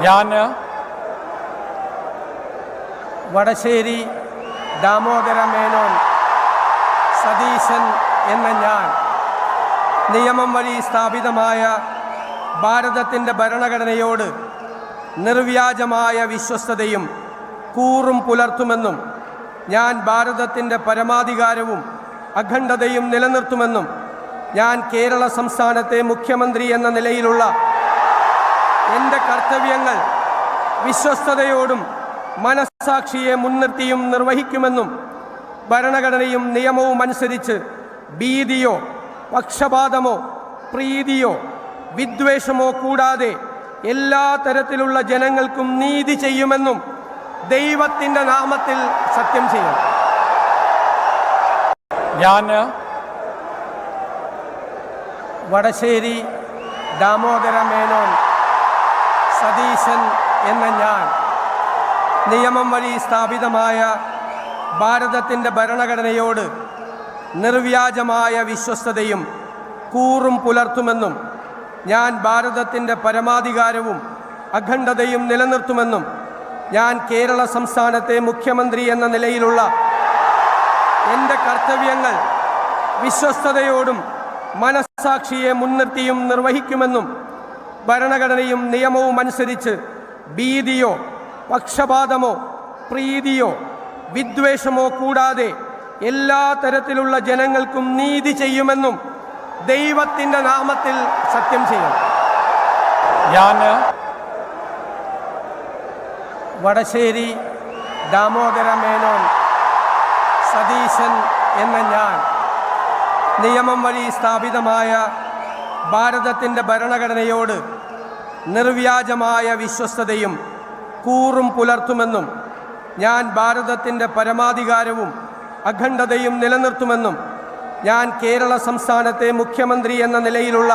ഞാൻ വടശ്ശേരി ദാമോദര മേനോൻ സതീശൻ എന്ന ഞാൻ നിയമം വഴി സ്ഥാപിതമായ ഭാരതത്തിൻ്റെ ഭരണഘടനയോട് നിർവ്യാജമായ വിശ്വസ്തതയും കൂറും പുലർത്തുമെന്നും ഞാൻ ഭാരതത്തിൻ്റെ പരമാധികാരവും അഖണ്ഡതയും നിലനിർത്തുമെന്നും ഞാൻ കേരള സംസ്ഥാനത്തെ മുഖ്യമന്ത്രി എന്ന നിലയിലുള്ള എൻ്റെ കർത്തവ്യങ്ങൾ വിശ്വസ്തയോടും മനസ്സാക്ഷിയെ മുൻനിർത്തിയും നിർവഹിക്കുമെന്നും ഭരണഘടനയും നിയമവും അനുസരിച്ച് ഭീതിയോ പക്ഷപാതമോ പ്രീതിയോ വിദ്വേഷമോ കൂടാതെ എല്ലാ തരത്തിലുള്ള ജനങ്ങൾക്കും നീതി ചെയ്യുമെന്നും ദൈവത്തിൻ്റെ നാമത്തിൽ സത്യം ചെയ്യും. ഞാൻ വടശ്ശേരി ദാമോദര മേനോൻ സതീശൻ എന്ന ഞാൻ നിയമം വഴി സ്ഥാപിതമായ ഭാരതത്തിൻ്റെ ഭരണഘടനയോട് നിർവ്യാജമായ വിശ്വസ്തതയും കൂറും പുലർത്തുമെന്നും ഞാൻ ഭാരതത്തിൻ്റെ പരമാധികാരവും അഖണ്ഡതയും നിലനിർത്തുമെന്നും ഞാൻ കേരള സംസ്ഥാനത്തെ മുഖ്യമന്ത്രി എന്ന നിലയിലുള്ള എൻ്റെ കർത്തവ്യങ്ങൾ വിശ്വസ്തയോടും മനസ്സാക്ഷിയെ മുൻനിർത്തിയും നിർവഹിക്കുമെന്നും ഭരണഘടനയും നിയമവും അനുസരിച്ച് ഭീതിയോ പക്ഷപാതമോ പ്രീതിയോ വിദ്വേഷമോ കൂടാതെ എല്ലാ തരത്തിലുള്ള ജനങ്ങൾക്കും നീതി ചെയ്യുമെന്നും ദൈവത്തിൻ്റെ നാമത്തിൽ സത്യം ചെയ്യും. ഞാൻ വടശ്ശേരി ദാമോദര മേനോൻ സതീശൻ എന്ന ഞാൻ നിയമം വഴി സ്ഥാപിതമായ ഭാരതത്തിൻ്റെ ഭരണഘടനയോട് നിർവ്യാജമായ വിശ്വസ്തതയും കൂറും പുലർത്തുമെന്നും ഞാൻ ഭാരതത്തിൻ്റെ പരമാധികാരവും അഖണ്ഡതയും നിലനിർത്തുമെന്നും ഞാൻ കേരള സംസ്ഥാനത്തെ മുഖ്യമന്ത്രി എന്ന നിലയിലുള്ള